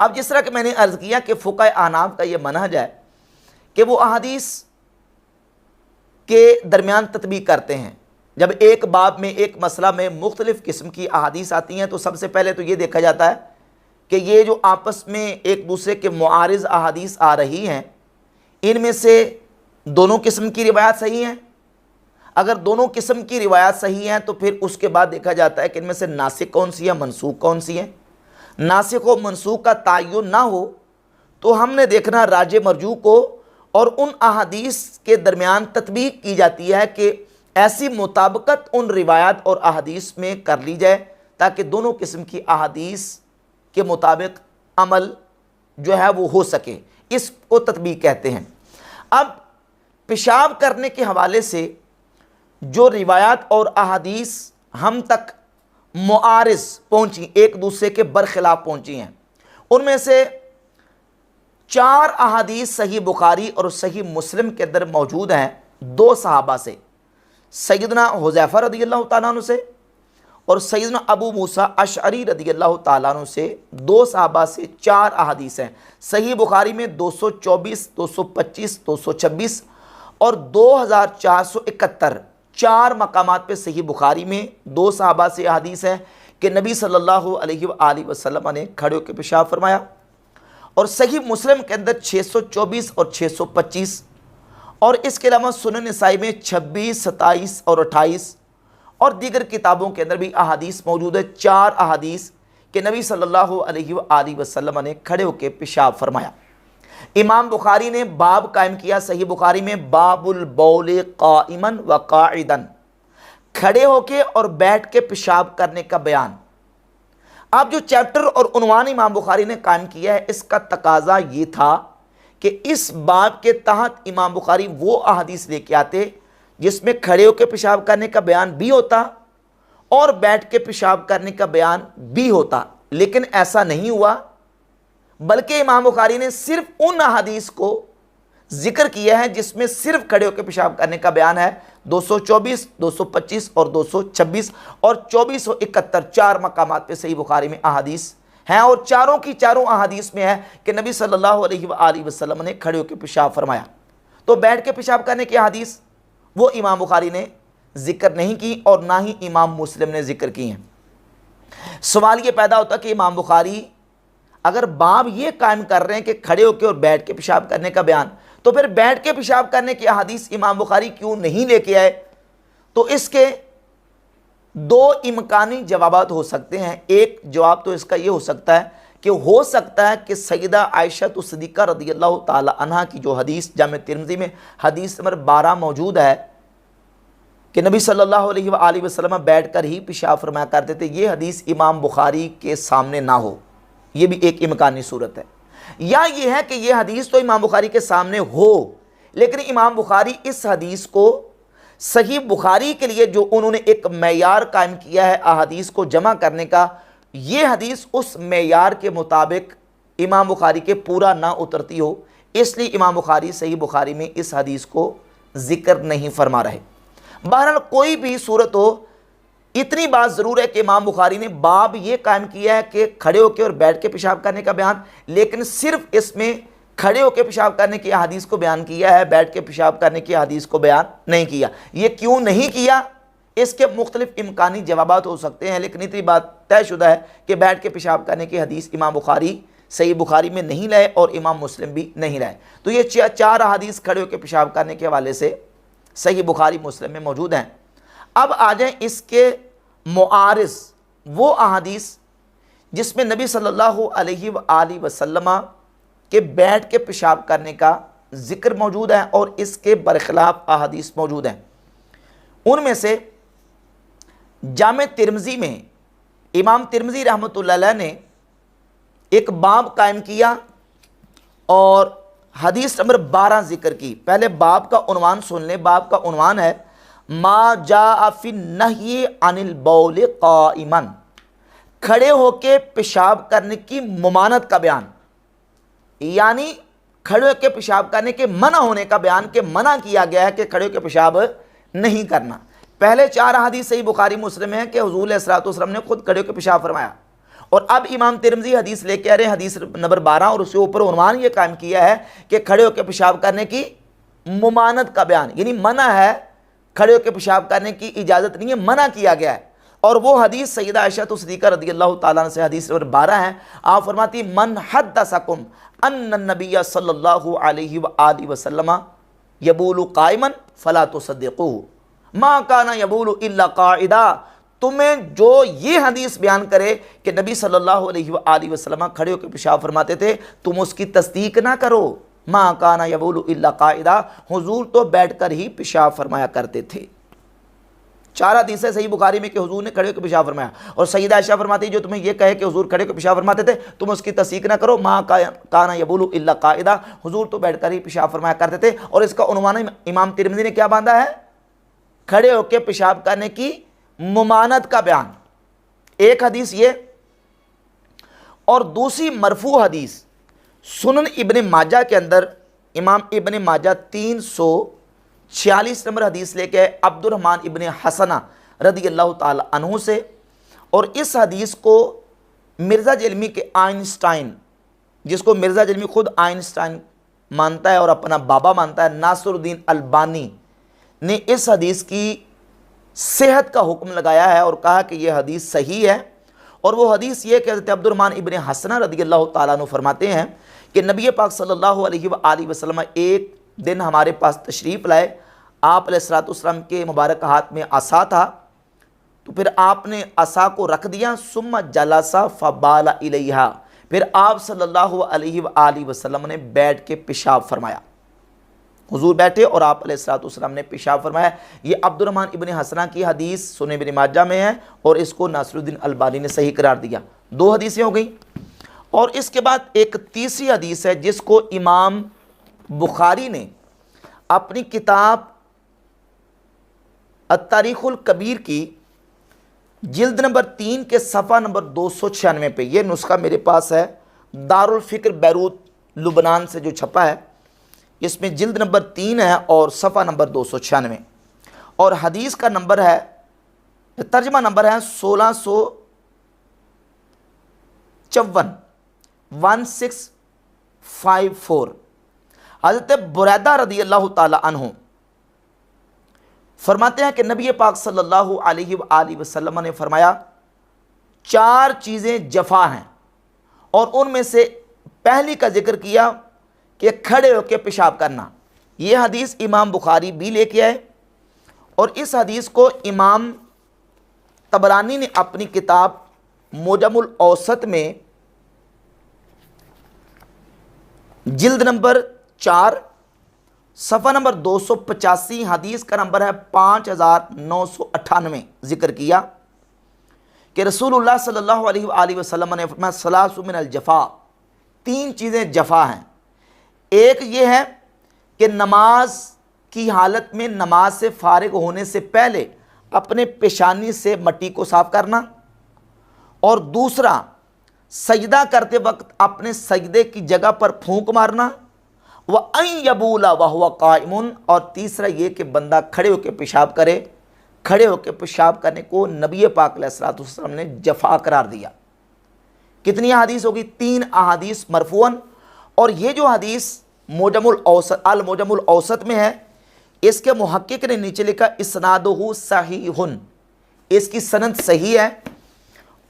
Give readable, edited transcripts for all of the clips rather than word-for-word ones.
اب جس طرح کہ میں نے عرض کیا کہ فقہ احناف کا یہ منہج ہے کہ وہ احادیث کے درمیان تطبیق کرتے ہیں. جب ایک باب میں ایک مسئلہ میں مختلف قسم کی احادیث آتی ہیں تو سب سے پہلے تو یہ دیکھا جاتا ہے کہ یہ جو آپس میں ایک دوسرے کے معارض احادیث آ رہی ہیں ان میں سے دونوں قسم کی روایات صحیح ہیں. اگر دونوں قسم کی روایات صحیح ہیں تو پھر اس کے بعد دیکھا جاتا ہے کہ ان میں سے ناسخ کون سی ہے، منسوخ کون سی ہے. ناسخ و منسوخ کا تعین نہ ہو تو ہم نے دیکھنا راجح مرجوح کو اور ان احادیث کے درمیان تطبیق کی جاتی ہے کہ ایسی مطابقت ان روایات اور احادیث میں کر لی جائے تاکہ دونوں قسم کی احادیث کے مطابق عمل جو ہے وہ ہو سکے. اس کو تطبیق کہتے ہیں. اب پیشاب کرنے کے حوالے سے جو روایات اور احادیث ہم تک معارض پہنچی، ایک دوسرے کے برخلاف پہنچی ہیں، ان میں سے 4 احادیث صحیح بخاری اور صحیح مسلم کے اندر موجود ہیں 2 صحابہ سے، سیدنا حذیفہ رضی اللہ تعالیٰ عنہ سے اور سیدنا ابو موسیٰ اشعری رضی اللہ تعالیٰ عنہ سے. 2 صحابہ سے 4 احادیث ہیں. صحیح بخاری میں 224، 225، 226 اور 2471 4 مقامات پہ صحیح بخاری میں 2 صحابہ سے احادیث ہیں کہ نبی صلی اللہ علیہ وآلہ وسلم نے کھڑے ہو کے پیشاب فرمایا. اور صحیح مسلم کے اندر 624 اور 625 اور اس کے علاوہ سنن نسائی میں 26، 27 اور 28 اور دیگر کتابوں کے اندر بھی احادیث موجود ہے. 4 احادیث کہ نبی صلی اللہ علیہ وآلہ وسلم نے کھڑے ہو کے پیشاب فرمایا. امام بخاری نے باب قائم کیا صحیح بخاری میں باب البول قائما و قاعدا، کھڑے ہو کے اور بیٹھ کے پیشاب کرنے کا بیان. اب جو چیپٹر اور عنوان امام بخاری نے قائم کیا ہے اس کا تقاضا یہ تھا کہ اس باب کے تحت امام بخاری وہ احادیث لے کے آتے جس میں کھڑے ہو کے پیشاب کرنے کا بیان بھی ہوتا اور بیٹھ کے پیشاب کرنے کا بیان بھی ہوتا. لیکن ایسا نہیں ہوا، بلکہ امام بخاری نے صرف ان احادیث کو ذکر کیا ہے جس میں صرف کھڑے ہو کے پیشاب کرنے کا بیان ہے. 224، 225 اور 226 اور 2471 4 مقامات پہ صحیح بخاری میں احادیث ہیں اور چاروں کی چاروں احادیث میں ہے کہ نبی صلی اللہ علیہ وآلہ وسلم نے کھڑے ہو کے پیشاب فرمایا. تو بیٹھ کے پیشاب کرنے کی احادیث وہ امام بخاری نے ذکر نہیں کی اور نہ ہی امام مسلم نے ذکر کی ہیں. سوال یہ پیدا ہوتا کہ امام بخاری اگر باب یہ قائم کر رہے ہیں کہ کھڑے ہو کے اور بیٹھ کے پیشاب کرنے کا بیان، تو پھر بیٹھ کے پیشاب کرنے کی احادیث امام بخاری کیوں نہیں لے کے آئے؟ تو اس کے 2 امکانی جوابات ہو سکتے ہیں. ایک جواب تو اس کا یہ ہو سکتا ہے کہ سیدہ عائشہ صدیقہ رضی اللہ تعالی عنہ کی جو حدیث جامع ترمذی میں حدیث نمبر 12 موجود ہے کہ نبی صلی اللہ علیہ وآلہ وسلم بیٹھ کر ہی پیشاب فرمایا کرتے تھے، یہ حدیث امام بخاری کے سامنے نہ ہو. یہ بھی ایک امکانی صورت ہے. یا یہ ہے کہ یہ حدیث تو امام بخاری کے سامنے ہو لیکن امام بخاری اس حدیث کو صحیح بخاری کے لیے جو انہوں نے ایک معیار قائم کیا ہے احادیث کو جمع کرنے کا، یہ حدیث اس معیار کے مطابق امام بخاری کے پورا نہ اترتی ہو، اس لیے امام بخاری صحیح بخاری میں اس حدیث کو ذکر نہیں فرما رہے. بہرحال کوئی بھی صورت ہو، اتنی بات ضرور ہے کہ امام بخاری نے باب یہ قائم کیا ہے کہ کھڑے ہو کے اور بیٹھ کے پیشاب کرنے کا بیان، لیکن صرف اس میں کھڑے ہو کے پیشاب کرنے کی احادیث کو بیان کیا ہے، بیٹھ کے پیشاب کرنے کی احادیث کو بیان نہیں کیا. یہ کیوں نہیں کیا؟ اس کے مختلف امکانی جوابات ہو سکتے ہیں، لیکن اتنی بات طے شدہ ہے کہ بیٹھ کے پیشاب کرنے کی حدیث امام بخاری صحیح بخاری میں نہیں لائے اور امام مسلم بھی نہیں لائے. تو یہ 4 احادیث کھڑے ہو کے پیشاب کرنے کے حوالے سے صحیح بخاری مسلم میں موجود ہیں. اب آ جائیں اس کے معارض وہ احادیث جس میں نبی صلی اللہ علیہ وآلہ وسلم کے بیٹھ کے پیشاب کرنے کا ذکر موجود ہے اور اس کے برخلاف احادیث موجود ہیں. ان میں سے جامع ترمذی میں امام ترمذی رحمۃ اللہ علیہ نے ایک باب قائم کیا اور حدیث نمبر 12 ذکر کی. پہلے باب کا عنوان سن لیں. باب کا عنوان ہے ما جاء فی النہی عن البول قائما، کھڑے ہو کے پیشاب کرنے کی ممانعت کا بیان، یعنی کھڑے ہو کے پیشاب کرنے کے منع ہونے کا بیان کہ منع کیا گیا ہے کہ کھڑے ہو کے پیشاب نہیں کرنا. پہلے 4 احادیث صحیح بخاری مسلم ہیں کہ حضور علیہ الصلوۃ والسلام نے خود کھڑے ہو کے پیشاب فرمایا اور اب امام ترمذی حدیث لے کے آ رہے ہیں حدیث نمبر 12 اور اس کے اوپر عنوان یہ قائم کیا ہے کہ کھڑے ہو کے پیشاب کرنے کی ممانعت کا بیان، یعنی منع ہے، کھڑے ہو کے پیشاب کرنے کی اجازت نہیں ہے، منع کیا گیا ہے۔ اور وہ حدیث سیدہ عائشہ صدیقہ رضی اللہ تعالیٰ عنہ سے حدیث نمبر 12 ہے، آپ فرماتی من حدثکم ان النبی صلی اللہ علیہ وآلہ وسلم یبول قائما فلا تصدقوه ما کان یبول الا قاعدا، تمہیں جو یہ حدیث بیان کرے کہ نبی صلی اللہ علیہ وآلہ وسلم کھڑے ہو کے پیشاب فرماتے تھے، تم اس کی تصدیق نہ کرو۔ ما کان یبول الا قاعدا، حضور تو بیٹھ کر ہی پیشاب فرمایا کرتے تھے۔ 4 حدیثیں صحیح بخاری میں کہ حضور نے کھڑے ہو کے پیشاب فرمایا، اور سیدہ عائشہ فرماتی جو تمہیں یہ کہے کہ حضور کھڑے ہو کے پیشاب فرماتے تھے تم اس کی تصدیق نہ کرو، ما کان یبول الا قاعدا، حضور تو بیٹھ کر ہی پیشاب فرمایا کرتے تھے۔ اور اس کا عنوان امام ترمذی نے کیا باندھا ہے؟ کھڑے ہو کے پیشاب کرنے کی ممانعت کا بیان۔ ایک حدیث یہ، اور دوسری مرفوع حدیث سنن ابن ماجہ کے اندر امام ابن ماجہ 346 نمبر حدیث لے کے عبد الرحمن ابن حسنہ رضی اللہ تعالی عنہ سے، اور اس حدیث کو مرزا جلمی کے آئنسٹائن، جس کو مرزا جلمی خود آئنسٹائن مانتا ہے اور اپنا بابا مانتا ہے، ناصر الدین البانی نے اس حدیث کی صحت کا حکم لگایا ہے اور کہا کہ یہ حدیث صحیح ہے۔ اور وہ حدیث یہ کہ حضرت عبد الرحمن ابن حسنہ رضی اللہ تعالیٰ عنہ فرماتے ہیں کہ نبی پاک صلی اللہ علیہ وآلہ وسلم ایک دن ہمارے پاس تشریف لائے، آپ علیہ الصلوۃ والسلام کے مبارک ہاتھ میں عصا تھا، تو پھر آپ نے عصا کو رکھ دیا، ثم جلس فبال الیہا، پھر آپ صلی اللہ علیہ وآلہ وسلم نے بیٹھ کے پیشاب فرمایا۔ حضور بیٹھے اور آپ علیہ الصلوۃ والسلام نے پیشاب فرمایا۔ یہ عبد الرحمن ابن حسنہ کی حدیث سنن ابن ماجہ میں ہے اور اس کو ناصر الدین البانی نے صحیح قرار دیا۔ 2 حدیثیں ہو گئیں، اور اس کے بعد ایک تیسری حدیث ہے جس کو امام بخاری نے اپنی کتاب التاریخ الکبیر کی جلد نمبر 3 کے صفحہ نمبر 296 پہ، یہ نسخہ میرے پاس ہے دارالفکر بیروت لبنان سے جو چھپا ہے، اس میں جلد نمبر 3 ہے اور صفحہ نمبر 296، اور حدیث کا نمبر ہے، ترجمہ نمبر ہے 1654 حضرت بریدہ رضی اللہ تعالی عنہ فرماتے ہیں کہ نبی پاک صلی اللہ علیہ وآلہ وسلم نے فرمایا 4 چیزیں جفا ہیں، اور ان میں سے پہلی کا ذکر کیا کہ کھڑے ہو کے پیشاب کرنا۔ یہ حدیث امام بخاری بھی لے کے آئے، اور اس حدیث کو امام طبرانی نے اپنی کتاب معجم الاوسط میں جلد نمبر 4 صفحہ نمبر 285 حدیث کا نمبر ہے 5998 ذکر کیا کہ رسول اللہ صلی اللہ علیہ وآلہ وسلم نے فرمایا ثلاث من الجفا، 3 چیزیں جفا ہیں۔ ایک یہ ہے کہ نماز کی حالت میں نماز سے فارغ ہونے سے پہلے اپنے پیشانی سے مٹی کو صاف کرنا، اور دوسرا سجدہ کرتے وقت اپنے سجدے کی جگہ پر پھونک مارنا، وَأَن يَبُولَ وَهُوَ قَائِمٌ، اور تیسرا یہ کہ بندہ کھڑے ہو کے پیشاب کرے۔ کھڑے ہو کے پیشاب کرنے کو نبی پاک علیہ الصلوۃ والسلام نے جفا قرار دیا۔ کتنی احادیث ہوگی؟ 3 احادیث مرفوعاً، اور یہ جو حدیث معجم الاوسط میں ہے، اس کے محقق نے نیچے لکھا اسنادہ صحیح، اس کی سند صحیح ہے۔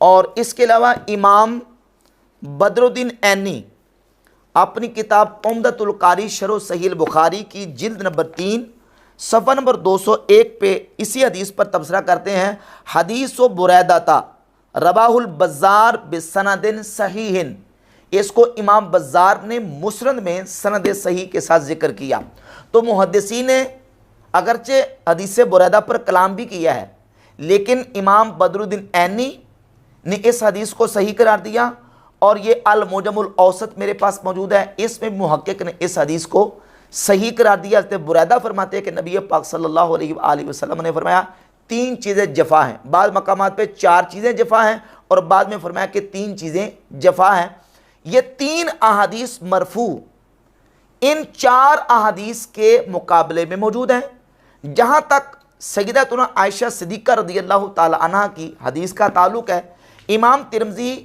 اور اس کے علاوہ امام بدر الدین عینی اپنی کتاب عمدۃ القاری شرح صحیح البخاری کی جلد نمبر 3 صفحہ نمبر 201 پہ اسی حدیث پر تبصرہ کرتے ہیں، حدیث و بریدہ رواہ البزار بسند صحیح، اس کو امام بزار نے مسند میں سند صحیح کے ساتھ ذکر کیا۔ تو محدثین نے اگرچہ حدیث بریدہ پر کلام بھی کیا ہے، لیکن امام بدر الدین عینی نے اس حدیث کو صحیح قرار دیا، اور یہ المعجم الاوسط میرے پاس موجود ہے، اس میں محقق نے اس حدیث کو صحیح قرار دیا۔ حضرت بریدہ فرماتے ہیں کہ نبی پاک صلی اللہ علیہ وآلہ وسلم نے فرمایا 3 چیزیں جفا ہیں، بعض مقامات پہ 4 چیزیں جفا ہیں، اور بعد میں فرمایا کہ 3 چیزیں جفا ہیں۔ یہ 3 احادیث مرفوع ان 4 احادیث کے مقابلے میں موجود ہیں۔ جہاں تک سیدتنا عائشہ صدیقہ رضی اللہ تعالی عنہ کی حدیث کا تعلق ہے، امام ترمذی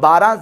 12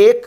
1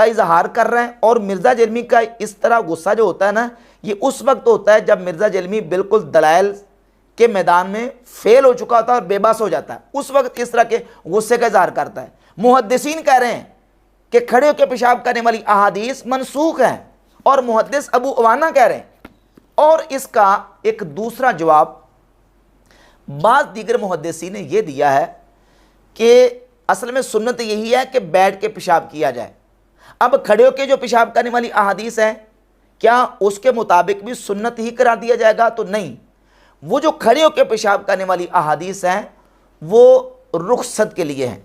کا اظہار کر رہے ہیں. اور مرزا جیلمی کا اس طرح غصہ جو ہوتا ہے نا، یہ اس وقت ہوتا ہے جب مرزا جیلمی بالکل دلائل کے میدان میں فیل ہو چکا ہوتا ہے اور بے بس ہو جاتا ہے. اس وقت اس طرح کے غصے کا اظہار کرتا ہے. محدثین کہہ رہے ہیں کہ کھڑے ہو کے پیشاب کرنے والی احادیث منسوخ ہیں، اور محدث ابو عوانہ کہہ رہے ہیں. اور اس کا ایک دوسرا جواب بعض دیگر محدثین نے یہ دیا ہے کہ اصل میں سنت یہی ہے کہ بیٹھ کے پیشاب کیا جائے. اب کھڑے ہو کے جو پیشاب کرنے والی احادیث ہے، کیا اس کے مطابق بھی سنت ہی قرار دیا جائے گا؟ تو نہیں. وہ جو کھڑے ہو کے پیشاب کرنے والی احادیث ہیں وہ رخصت کے لیے ہیں،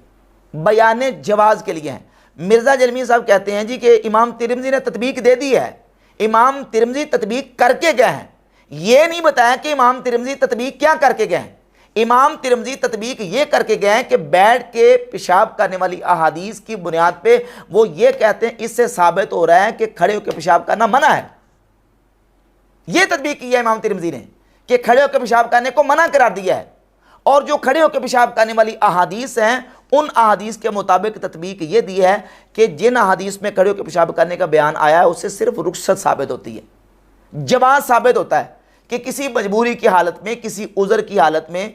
بیان جواز کے لیے ہیں. مرزا جیلمی صاحب کہتے ہیں جی کہ امام ترمذی نے تطبیق دے دی ہے. امام ترمذی تطبیق کر کے گئے ہیں، یہ نہیں بتایا کہ امام ترمذی تطبیق کیا کر کے گئے ہیں. امام ترمذی تطبیق یہ کر کے گئے ہیں کہ بیٹھ کے پیشاب کرنے والی احادیث کی بنیاد پہ وہ یہ کہتے ہیں اس سے ثابت ہو رہا ہے کہ کھڑے ہو کے پیشاب کرنا منع ہے. یہ تطبیق کی ہے امام ترمذی نے کہ کھڑے ہو کے پیشاب کرنے کو منع قرار دیا ہے. اور جو کھڑے ہو کے پیشاب کرنے والی احادیث ہیں ان احادیث کے مطابق تطبیق یہ دی ہے کہ جن احادیث میں کھڑے ہو کے پیشاب کرنے کا بیان آیا ہے اس سے صرف رخصت ثابت ہوتی ہے، جواز ثابت ہوتا ہے کہ کسی مجبوری کی حالت میں، کسی عذر کی حالت میں،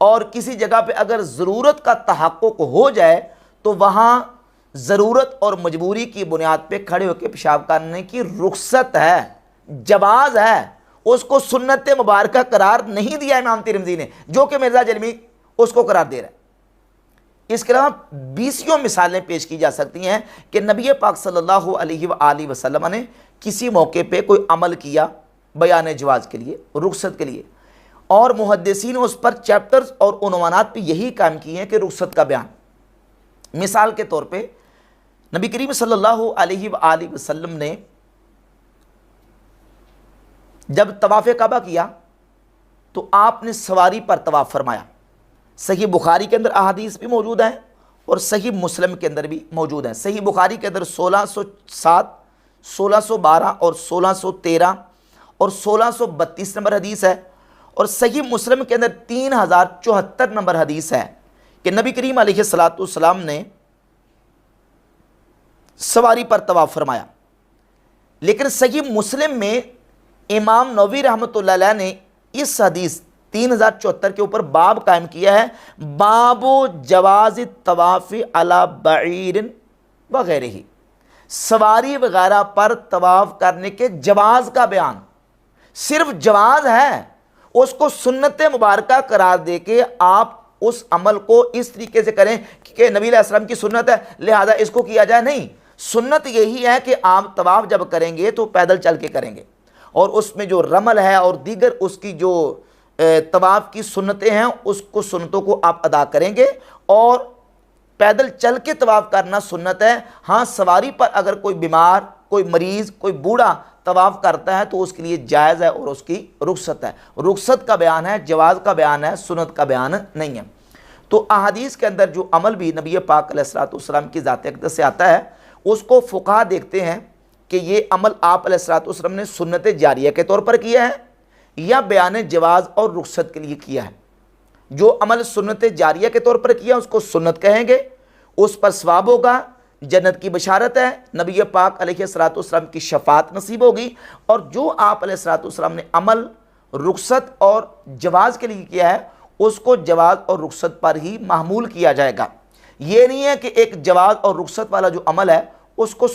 اور کسی جگہ پہ اگر ضرورت کا تحقق ہو جائے تو وہاں ضرورت اور مجبوری کی بنیاد پہ کھڑے ہو کے پیشاب کرنے کی رخصت ہے، جواز ہے. اس کو سنت مبارکہ قرار نہیں دیا امام ترمذی نے، جو کہ مرزا جیلمی اس کو قرار دے رہا ہے. اس کے علاوہ 20 مثالیں پیش کی جا سکتی ہیں کہ نبی پاک صلی اللہ علیہ وآلہ وسلم نے کسی موقع پہ کوئی عمل کیا بیان جواز کے لیے، رخصت کے لیے، اور محدثین نے اس پر چیپٹرز اور عنوانات پہ یہی کام کیے ہیں کہ رخصت کا بیان. مثال کے طور پہ نبی کریم صلی اللہ علیہ وآلہ وسلم نے جب طواف کعبہ کیا تو آپ نے سواری پر طواف فرمایا. صحیح بخاری کے اندر احادیث بھی موجود ہیں اور صحیح مسلم کے اندر بھی موجود ہیں. صحیح بخاری کے اندر 1607 1612 اور 1613 اور 1632 نمبر حدیث ہے، اور صحیح مسلم کے اندر 3074 نمبر حدیث ہے کہ نبی کریم علیہ السلام نے سواری پر طواف فرمایا. لیکن صحیح مسلم میں امام نووی رحمۃ اللہ علیہ نے اس حدیث 3074 کے اوپر باب قائم کیا ہے، باب جواز طواف علی بعیر وغیرہ، سواری وغیرہ پر طواف کرنے کے جواز کا بیان. صرف جواز ہے، اس کو سنت مبارکہ قرار دے کے آپ اس عمل کو اس طریقے سے کریں کہ نبی علیہ السلام کی سنت ہے لہذا اس کو کیا جائے. نہیں، سنت یہی ہے کہ آپ طواف جب کریں گے تو پیدل چل کے کریں گے، اور اس میں جو رمل ہے اور دیگر اس کی جو طواف کی سنتیں ہیں اس کو سنتوں کو آپ ادا کریں گے، اور پیدل چل کے طواف کرنا سنت ہے. ہاں، سواری پر اگر کوئی بیمار، کوئی مریض، کوئی بوڑھا طواف کرتا ہے تو اس کے لیے جائز ہے اور اس کی رخصت ہے. رخصت کا بیان ہے، جواز کا بیان ہے، سنت کا بیان نہیں ہے. تو احادیث کے اندر جو عمل بھی نبی پاک علیہ السلام کی ذات اقدس سے آتا ہے اس کو فقہا دیکھتے ہیں کہ یہ عمل آپ علیہ السلام نے سنت جاریہ کے طور پر کیا ہے یا بیان جواز اور رخصت کے لیے کیا ہے. جو عمل سنت جاریہ کے طور پر کیا اس کو سنت کہیں گے، اس پر ثواب ہوگا، جنت کی بشارت ہے، نبی پاک علیہ السلام کی شفاعت نصیب ہوگی. اور جو آپ علیہ السلام نے عمل رخصت اور جواز کے لیے کیا ہے اس کو جواز اور رخصت پر ہی محمول کیا جائے گا. یہ نہیں ہے کہ ایک جواز اور رخصت والا جو عمل ہے اس کو